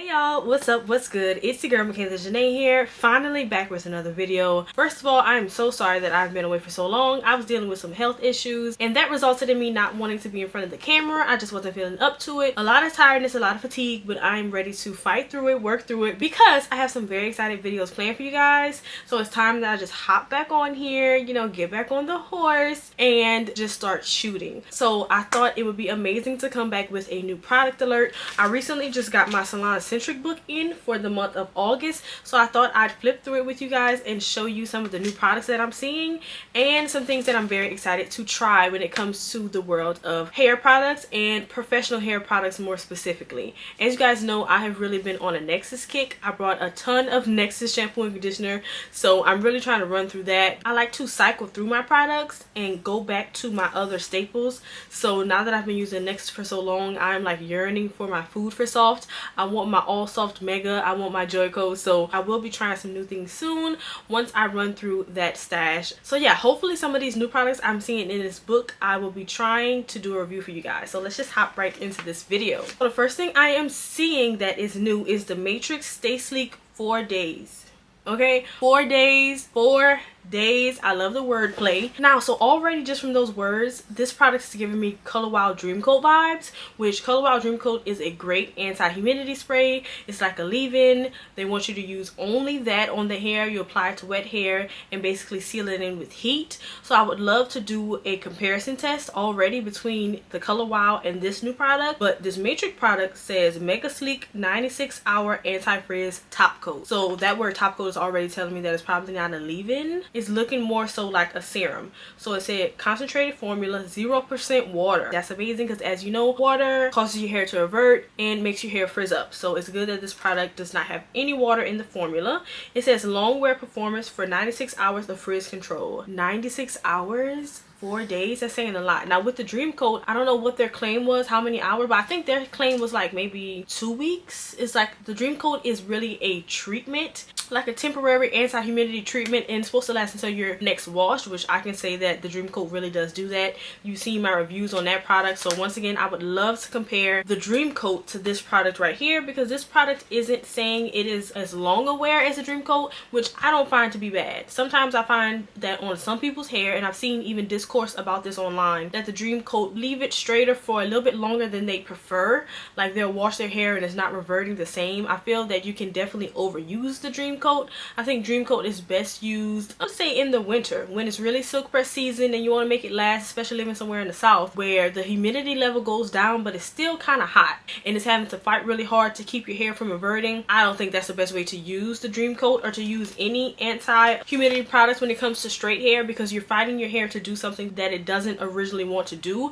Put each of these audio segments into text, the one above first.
y'all, what's up, what's good? It's your girl Mackenzie Janae here, finally back with another video. First of all, I'm so sorry that I've been away for so long. I was dealing with some health issues and that resulted in me not wanting to be in front of the camera. I just wasn't feeling up to it. A lot of tiredness, a lot of fatigue, but I'm ready to fight through it, work through it, because I have some very exciting videos planned for you guys. So it's time that I just hop back on here, you know, get back on the horse and just start shooting. So I thought it would be amazing to come back with a new product alert. I recently just got my salon centric book in for the month of August, so I thought I'd flip through it with you guys and show you some of the new products that I'm seeing and some things that I'm very excited to try when it comes to the world of hair products and professional hair products more specifically. As you guys know, I have really been on a Nexus kick. I brought a ton of Nexus shampoo and conditioner, so I'm really trying to run through that. I like to cycle through my products and go back to my other staples. So now that I've been using Nexus for so long, I'm like yearning for my Food for Soft. I want my All Soft Mega. I want my Joico. So I will be trying some new things soon once I run through that stash. So yeah, hopefully some of these new products I'm seeing in this book I will be trying to do a review for you guys. So let's just hop right into this video. So the first thing I am seeing that is new is the Matrix Stay Sleek 4 Days. Okay, 4 days, 4 days. I love the wordplay. Now, so already just from those words, this product is giving me Color Wow Dream Coat vibes, which Color Wow Dream Coat is a great anti-humidity spray. It's like a leave-in. They want you to use only that on the hair. You apply it to wet hair and basically seal it in with heat. So I would love to do a comparison test already between the Color Wow and this new product. But this Matrix product says Mega Sleek 96-hour anti-frizz top coat. So that word top coat is already telling me that it's probably not a leave-in. It's looking more so like a serum. So it said concentrated formula, 0% water. That's amazing because, as you know, water causes your hair to revert and makes your hair frizz up. So it's good that this product does not have any water in the formula. It says long wear performance for 96 hours of frizz control. 96 hours? 4 days? That's saying a lot. Now with the Dream Coat, I don't know what their claim was, how many hours, but I think their claim was like maybe 2 weeks. It's like the Dream Coat is really a treatment, like a temporary anti-humidity treatment, and it's supposed to last until your next wash, which I can say that the Dream Coat really does do that. You've seen my reviews on that product. So once again, I would love to compare the Dream Coat to this product right here, because this product isn't saying it is as long a wear as the Dream Coat, which I don't find to be bad. Sometimes I find that on some people's hair, and I've seen even discourse about this online, that the Dream Coat leave it straighter for a little bit longer than they prefer. Like they'll wash their hair and it's not reverting the same. I feel that you can definitely overuse the Dream Coat. I think Dream Coat is best used, let's say, in the winter when it's really silk press season and you want to make it last, especially living somewhere in the south where the humidity level goes down but it's still kind of hot and it's having to fight really hard to keep your hair from reverting. I don't think that's the best way to use the Dream Coat or to use any anti-humidity products when it comes to straight hair, because you're fighting your hair to do something that it doesn't originally want to do.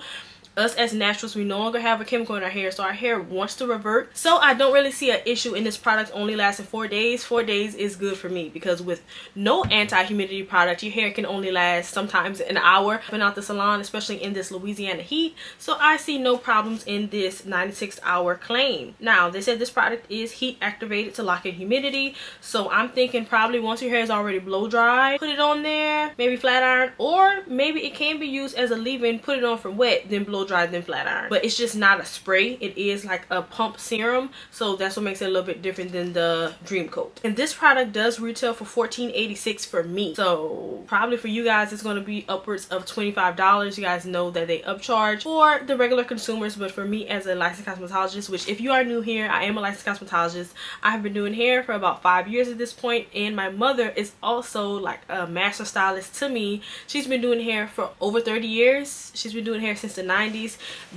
Us as naturals, we no longer have a chemical in our hair, so our hair wants to revert. So I don't really see an issue in this product only lasting 4 days. 4 days is good for me, because with no anti-humidity product, your hair can only last sometimes an hour when out the salon, especially in this Louisiana heat. So I see no problems in this 96-hour claim. Now, they said this product is heat activated to lock in humidity, so I'm thinking probably once your hair is already blow dry, put it on there, maybe flat iron, or maybe it can be used as a leave-in, put it on for wet, then blow dry, then flat iron. But it's just not a spray, it is like a pump serum, so that's what makes it a little bit different than the Dream Coat. And this product does retail for $14.86 for me, so probably for you guys it's going to be upwards of $25. You guys know that they upcharge for the regular consumers, but for me as a licensed cosmetologist, which if you are new here, I am a licensed cosmetologist. I have been doing hair for about 5 years at this point, and my mother is also like a master stylist to me. She's been doing hair for over 30 years. She's been doing hair since the 90s.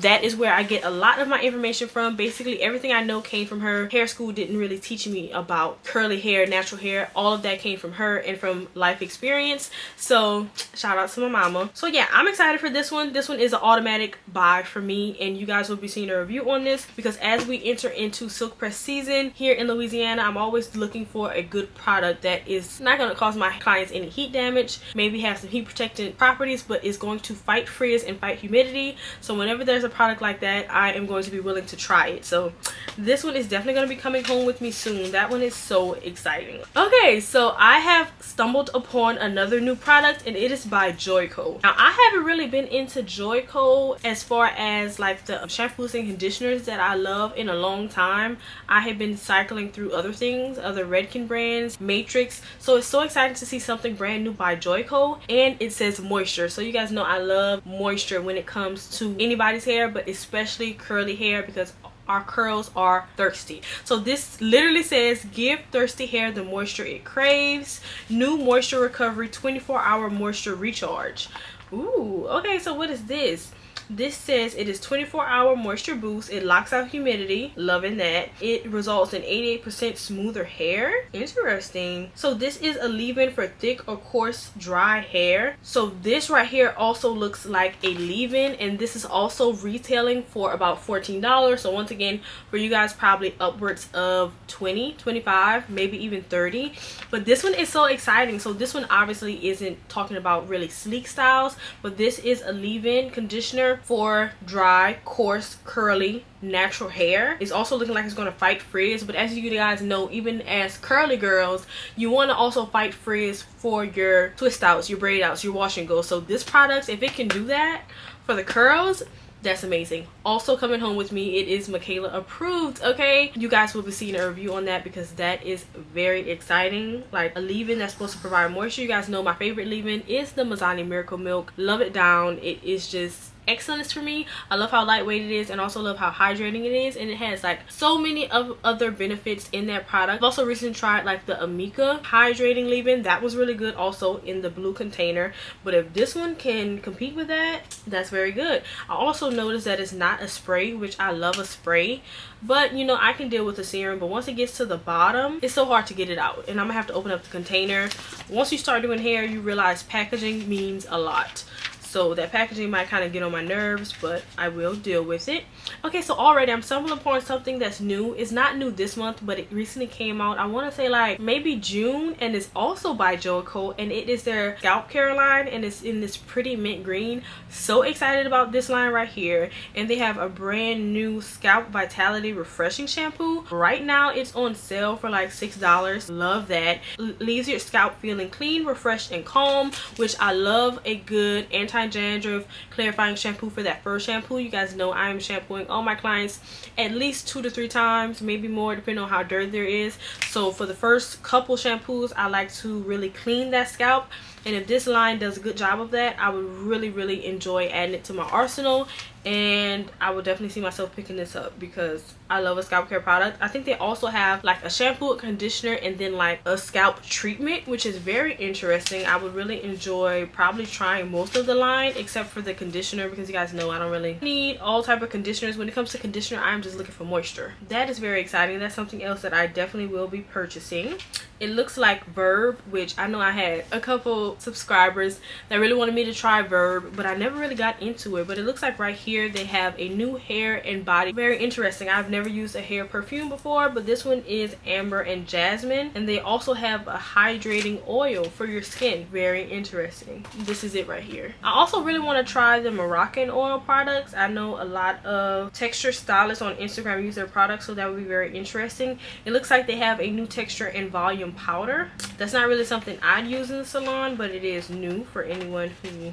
That is where I get a lot of my information from. Basically everything I know came from her. Hair school didn't really teach me about curly hair, natural hair. All of that came from her and from life experience. So shout out to my mama. So yeah, I'm excited for this one. This one is an automatic buy for me, and you guys will be seeing a review on this, because as we enter into silk press season here in Louisiana, I'm always looking for a good product that is not going to cause my clients any heat damage, maybe have some heat protectant properties, but is going to fight frizz and fight humidity. So whenever there's a product like that, I am going to be willing to try it. So this one is definitely going to be coming home with me soon. That one is so exciting. Okay, so I have stumbled upon another new product, and it is by Joico. Now I haven't really been into Joico as far as like the shampoos and conditioners that I love in a long time. I have been cycling through other things, other Redken brands, Matrix. So it's so exciting to see something brand new by Joico, and it says moisture. So you guys know I love moisture when it comes to anybody's hair, but especially curly hair, because our curls are thirsty. So this literally says, give thirsty hair the moisture it craves. New moisture recovery 24-hour moisture recharge. Ooh, okay, so what is this? This says it is 24-hour moisture boost. It locks out humidity. Loving that. It results in 88% smoother hair. Interesting. So this is a leave-in for thick or coarse dry hair. So this right here also looks like a leave-in, and this is also retailing for about $14. So once again, for you guys, probably upwards of 20, 25, maybe even 30. But this one is so exciting. So this one obviously isn't talking about really sleek styles, but this is a leave-in conditioner for dry, coarse, curly, natural hair. It's also looking like it's going to fight frizz, but as you guys know, even as curly girls, you want to also fight frizz for your twist outs, your braid outs, your wash and go. So this product, if it can do that for the curls, that's amazing. Also coming home with me, it is Michaela approved. Okay, you guys will be seeing a review on that because that is very exciting. Like a leave-in that's supposed to provide moisture. You guys know my favorite leave-in is the Mazzani Miracle Milk. Love it down. It is just excellence for me. I love how lightweight it is, and also love how hydrating it is, and it has like so many other benefits in that product. I've also recently tried like the Amika hydrating leave-in. That was really good, also in the blue container. But if this one can compete with that, that's very good. I also noticed that it's not a spray, which I love a spray, but you know, I can deal with the serum. But once it gets to the bottom, it's so hard to get it out, and I'm gonna have to open up the container. Once you start doing hair, you realize packaging means a lot. So that packaging might kind of get on my nerves, but I will deal with it. Okay, so already I'm stumbling upon something that's new. It's not new this month, but it recently came out. I want to say like maybe June, and it's also by Joico, and it is their scalp care line, and it's in this pretty mint green. So excited about this line right here. And they have a brand new Scalp Vitality Refreshing Shampoo. Right now it's on sale for like $6. Love that. Leaves your scalp feeling clean, refreshed, and calm, which I love. A good anti-dandruff clarifying shampoo for that first shampoo. You guys know I am shampooing all my clients at least 2 to 3 times, maybe more, depending on how dirty there is. So for the first couple shampoos, I like to really clean that scalp, and if this line does a good job of that, I would really enjoy adding it to my arsenal. And I would definitely see myself picking this up because I love a scalp care product. I think they also have like a shampoo, a conditioner, and then like a scalp treatment, which is very interesting. I would really enjoy probably trying most of the line except for the conditioner, because you guys know I don't really need all type of conditioners. When it comes to conditioner, I'm just looking for moisture. That is very exciting. That's something else that I definitely will be purchasing. It looks like Verb, which I know I had a couple subscribers that really wanted me to try Verb, but I never really got into it. But it looks like right here they have a new hair and body. Very interesting. I've never used a hair perfume before, but this one is Amber and Jasmine, and they also have a hydrating oil for your skin. Very interesting. This is it right here. I also really want to try the Moroccan oil products. I know a lot of texture stylists on Instagram use their products, so that would be very interesting. It looks like they have a new texture and volume powder. That's not really something I'd use in the salon, but it is new for anyone who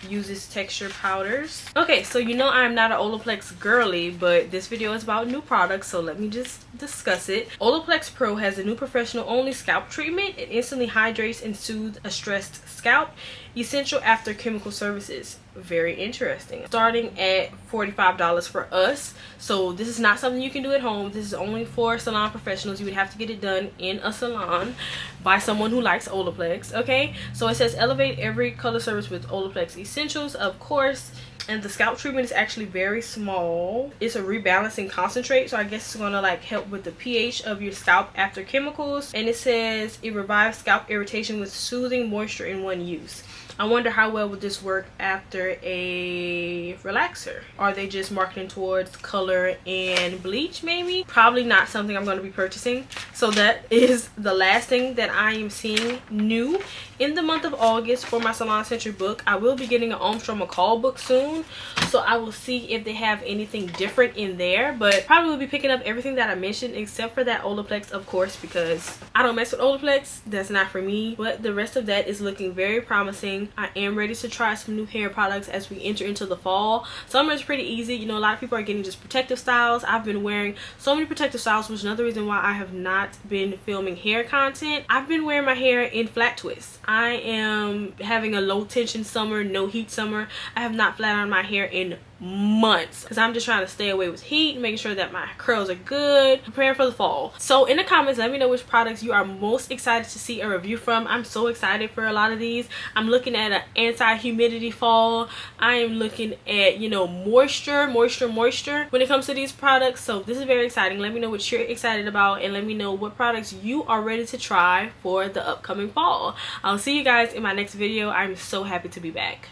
uses texture powders. Okay, so you know I'm not an Olaplex girly, but this video is about new products, so let me just discuss it. Olaplex Pro has a new professional only scalp treatment. It instantly hydrates and soothes a stressed scalp. Essential after chemical services. Very interesting. Starting at $45 for us. So this is not something you can do at home. This is only for salon professionals. You would have to get it done in a salon by someone who likes Olaplex. Okay, so it says elevate every color service with Olaplex essentials, of course. And the scalp treatment is actually very small. It's a rebalancing concentrate, so I guess it's gonna like help with the pH of your scalp after chemicals. And it says it revives scalp irritation with soothing moisture in one use. I wonder how well would this work after a relaxer. Are they just marketing towards color and bleach maybe? Probably not something I'm going to be purchasing. So that is the last thing that I am seeing new in the month of August for my Salon Century book. I will be getting an Armstrong McCall book soon. soon, so I will see if they have anything different in there. But probably will be picking up everything that I mentioned except for that Olaplex, of course, because I don't mess with Olaplex. That's not for me. But the rest of that is looking very promising. I am ready to try some new hair products as we enter into the fall. Summer is pretty easy. You know, a lot of people are getting just protective styles. I've been wearing so many protective styles, which is another reason why I have not been filming hair content. I've been wearing my hair in flat twists. I am having a low tension summer, no heat summer. I have not flat ironed my hair in months because I'm just trying to stay away with heat, making sure that my curls are good, preparing for the fall. So in the comments, let me know which products you are most excited to see a review from. I'm so excited for a lot of these. I'm looking at an anti-humidity fall. I am looking at, you know, moisture when it comes to these products. So this is very exciting. Let me know what you're excited about, and let me know what products you are ready to try for the upcoming fall. I'll see you guys in my next video. I'm so happy to be back.